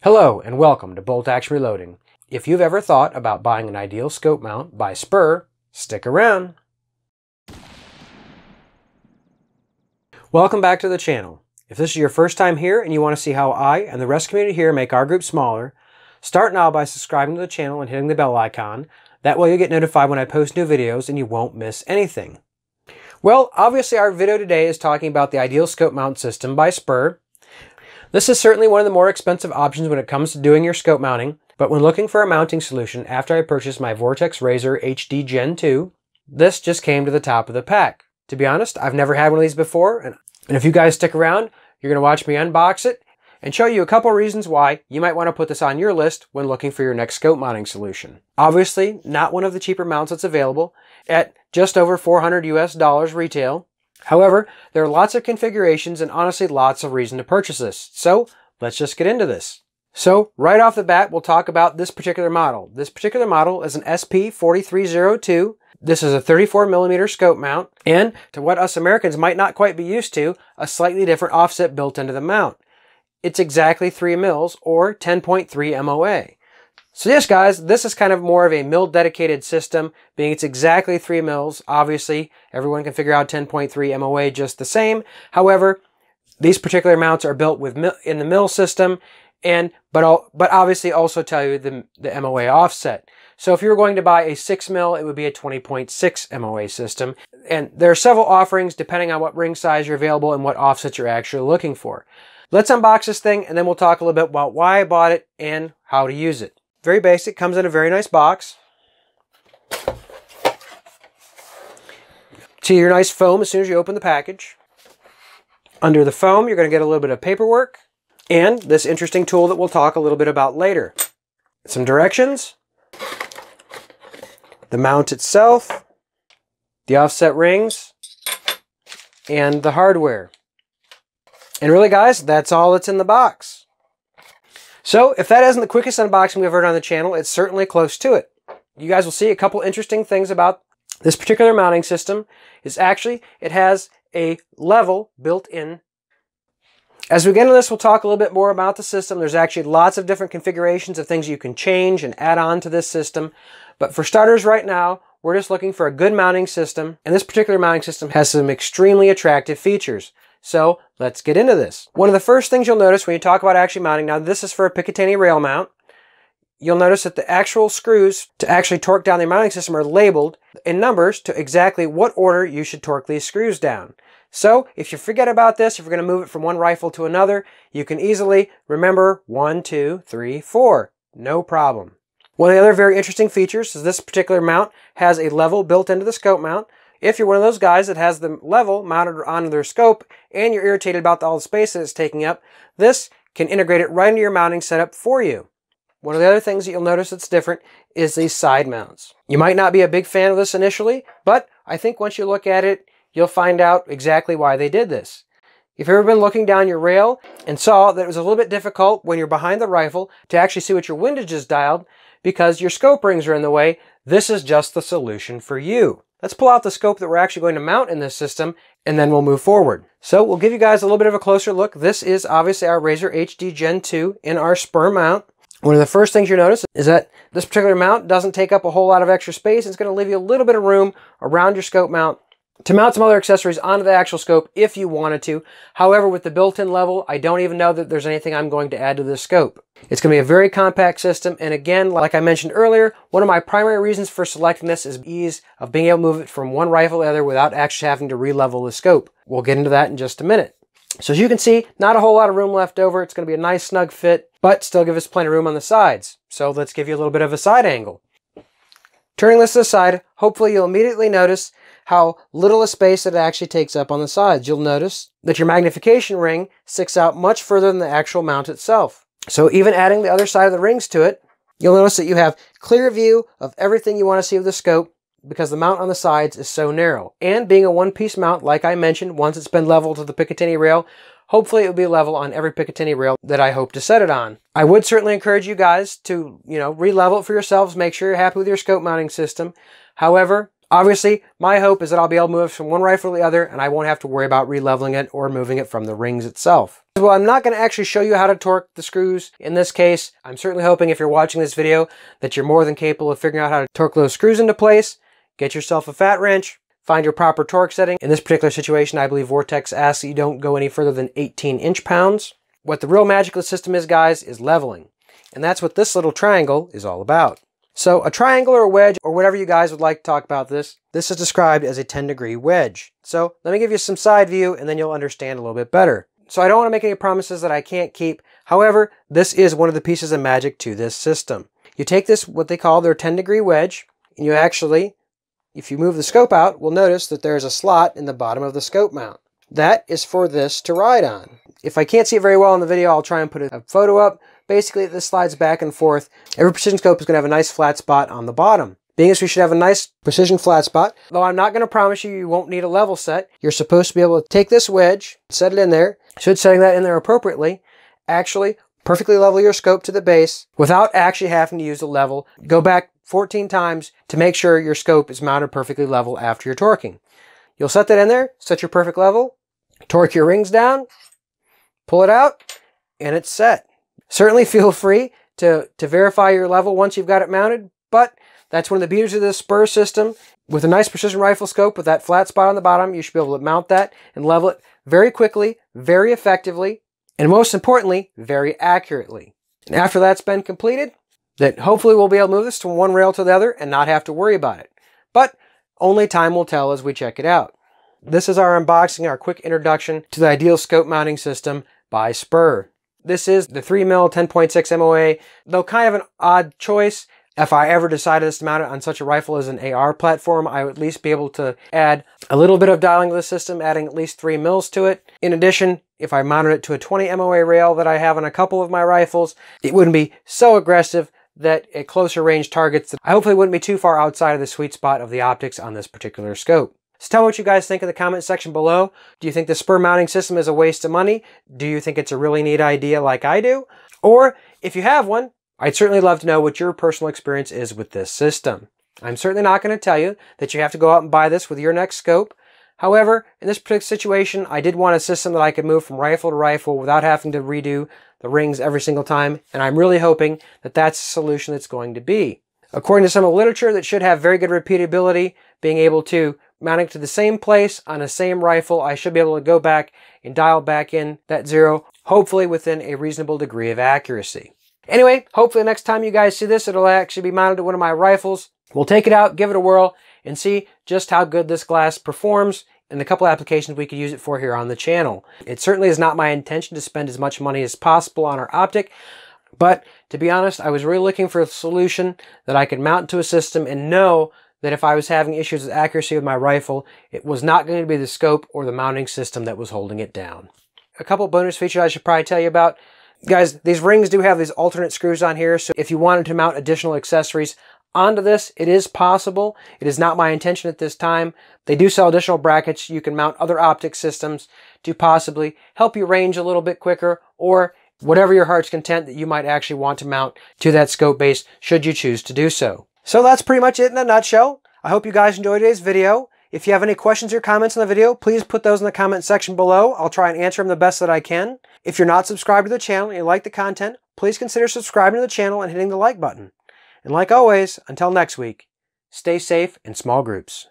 Hello and welcome to Bolt Action Reloading. If you've ever thought about buying an ideal scope mount by Spur, stick around. Welcome back to the channel. If this is your first time here and you want to see how I and the rest of the community here make our group smaller, start now by subscribing to the channel and hitting the bell icon. That way you'll get notified when I post new videos and you won't miss anything. Well, obviously our video today is talking about the ideal scope mount system by Spur. This is certainly one of the more expensive options when it comes to doing your scope mounting, but when looking for a mounting solution after I purchased my Vortex Razor HD Gen 2, this just came to the top of the pack. To be honest, I've never had one of these before, and if you guys stick around, you're going to watch me unbox it and show you a couple reasons why you might want to put this on your list when looking for your next scope mounting solution. Obviously, not one of the cheaper mounts that's available at just over $400 US retail. However, there are lots of configurations and honestly lots of reason to purchase this. So let's just get into this. So right off the bat, we'll talk about this particular model. This particular model is an SP4302. This is a 34mm scope mount, and to what us Americans might not quite be used to, a slightly different offset built into the mount. It's exactly 3 mils or 10.3 MOA. So yes guys, this is kind of more of a mil dedicated system, being it's exactly 3 mils. Obviously, everyone can figure out 10.3 MOA just the same. However, these particular mounts are built with in the mil system, but obviously also tell you the MOA offset. So if you were going to buy a 6 mil, it would be a 20.6 MOA system. And there are several offerings depending on what ring size you're available and what offset you're actually looking for. Let's unbox this thing and then we'll talk a little bit about why I bought it and how to use it. Very basic, comes in a very nice box. See your nice foam as soon as you open the package. Under the foam, you're going to get a little bit of paperwork and this interesting tool that we'll talk a little bit about later. Some directions, the mount itself, the offset rings, and the hardware. And really guys, that's all that's in the box. So if that isn't the quickest unboxing we've heard on the channel, it's certainly close to it. You guys will see a couple interesting things about this particular mounting system. Is actually, it has a level built in. As we get into this, we'll talk a little bit more about the system. There's actually lots of different configurations of things you can change and add on to this system. But for starters right now, we're just looking for a good mounting system. And this particular mounting system has some extremely attractive features. So let's get into this. One of the first things you'll notice when you talk about actually mounting, now this is for a Picatinny rail mount, you'll notice that the actual screws to actually torque down the mounting system are labeled in numbers to exactly what order you should torque these screws down. So if you forget about this, if you're going to move it from one rifle to another, you can easily remember 1, 2, 3, 4. No problem. One of the other very interesting features is this particular mount has a level built into the scope mount. If you're one of those guys that has the level mounted onto their scope and you're irritated about all the space that it's taking up, this can integrate it right into your mounting setup for you. One of the other things that you'll notice that's different is these side mounts. You might not be a big fan of this initially, but I think once you look at it, you'll find out exactly why they did this. If you've ever been looking down your rail and saw that it was a little bit difficult when you're behind the rifle to actually see what your windage is dialed because your scope rings are in the way, this is just the solution for you. Let's pull out the scope that we're actually going to mount in this system, and then we'll move forward. So we'll give you guys a little bit of a closer look. This is obviously our Razor HD Gen 2 in our Spur mount. One of the first things you notice is that this particular mount doesn't take up a whole lot of extra space. It's going to leave you a little bit of room around your scope mount to mount some other accessories onto the actual scope if you wanted to. However, with the built-in level, I don't even know that there's anything I'm going to add to this scope. It's going to be a very compact system, and again, like I mentioned earlier, one of my primary reasons for selecting this is ease of being able to move it from one rifle to the other without actually having to re-level the scope. We'll get into that in just a minute. So as you can see, not a whole lot of room left over. It's going to be a nice snug fit, but still give us plenty of room on the sides. So let's give you a little bit of a side angle. Turning this to the side, hopefully you'll immediately notice how little a space it actually takes up on the sides. You'll notice that your magnification ring sticks out much further than the actual mount itself. So even adding the other side of the rings to it, you'll notice that you have clear view of everything you want to see with the scope because the mount on the sides is so narrow. And being a one-piece mount, like I mentioned, once it's been leveled to the Picatinny rail, hopefully it will be level on every Picatinny rail that I hope to set it on. I would certainly encourage you guys to, re-level it for yourselves, make sure you're happy with your scope mounting system. However, Obviously, my hope is that I'll be able to move from one rifle to the other and I won't have to worry about re-leveling it or moving it from the rings itself. Well, I'm not going to actually show you how to torque the screws in this case. I'm certainly hoping if you're watching this video that you're more than capable of figuring out how to torque those screws into place. Get yourself a fat wrench, find your proper torque setting. In this particular situation, I believe Vortex asks that you don't go any further than 18 inch-pounds. What the real magic of the system is, guys, is leveling. And that's what this little triangle is all about. So a triangle or a wedge, or whatever you guys would like to talk about this is described as a 10-degree wedge. So let me give you some side view and then you'll understand a little bit better. So I don't want to make any promises that I can't keep. However, this is one of the pieces of magic to this system. You take this, what they call their 10-degree wedge, and you actually, if you move the scope out, will notice that there's a slot in the bottom of the scope mount. That is for this to ride on. If I can't see it very well in the video, I'll try and put a photo up. Basically, this slides back and forth. Every precision scope is going to have a nice flat spot on the bottom. Being as we should have a nice precision flat spot, though I'm not going to promise you won't need a level set. You're supposed to be able to take this wedge, set it in there. Should setting that in there appropriately, actually perfectly level your scope to the base without actually having to use a level. Go back 14 times to make sure your scope is mounted perfectly level after you're torquing. You'll set that in there, set your perfect level, torque your rings down, pull it out, and it's set. Certainly feel free to verify your level once you've got it mounted, but that's one of the beauties of this Spur system. With a nice precision rifle scope with that flat spot on the bottom, you should be able to mount that and level it very quickly, very effectively, and most importantly, very accurately. And after that's been completed, that hopefully we'll be able to move this from one rail to the other and not have to worry about it. But only time will tell as we check it out. This is our unboxing, our quick introduction to the ideal scope mounting system by Spur. This is the 3mm 10.6 MOA, though kind of an odd choice. If I ever decided to mount it on such a rifle as an AR platform, I would at least be able to add a little bit of dialing to the system, adding at least 3 mils to it. In addition, if I mounted it to a 20 MOA rail that I have on a couple of my rifles, it wouldn't be so aggressive that at closer range targets, I hopefully wouldn't be too far outside of the sweet spot of the optics on this particular scope. So tell me what you guys think in the comment section below. Do you think the Spur mounting system is a waste of money? Do you think it's a really neat idea like I do? Or if you have one, I'd certainly love to know what your personal experience is with this system. I'm certainly not going to tell you that you have to go out and buy this with your next scope. However, in this particular situation, I did want a system that I could move from rifle to rifle without having to redo the rings every single time, and I'm really hoping that that's the solution that's going to be. According to some of the literature, that should have very good repeatability, being able to mount it to the same place on the same rifle. I should be able to go back and dial back in that zero, hopefully within a reasonable degree of accuracy. Anyway, hopefully next time you guys see this, it'll actually be mounted to one of my rifles. We'll take it out, give it a whirl, and see just how good this glass performs and the couple applications we could use it for here on the channel. It certainly is not my intention to spend as much money as possible on our optic, but to be honest, I was really looking for a solution that I could mount to a system and know that if I was having issues with accuracy with my rifle, it was not going to be the scope or the mounting system that was holding it down. A couple bonus features I should probably tell you about. Guys, these rings do have these alternate screws on here, so if you wanted to mount additional accessories onto this, it is possible. It is not my intention at this time. They do sell additional brackets. You can mount other optic systems to possibly help you range a little bit quicker, or whatever your heart's content that you might actually want to mount to that scope base should you choose to do so. So that's pretty much it in a nutshell. I hope you guys enjoyed today's video. If you have any questions or comments on the video, please put those in the comment section below. I'll try and answer them the best that I can. If you're not subscribed to the channel and you like the content, please consider subscribing to the channel and hitting the like button. And like always, until next week, stay safe in small groups.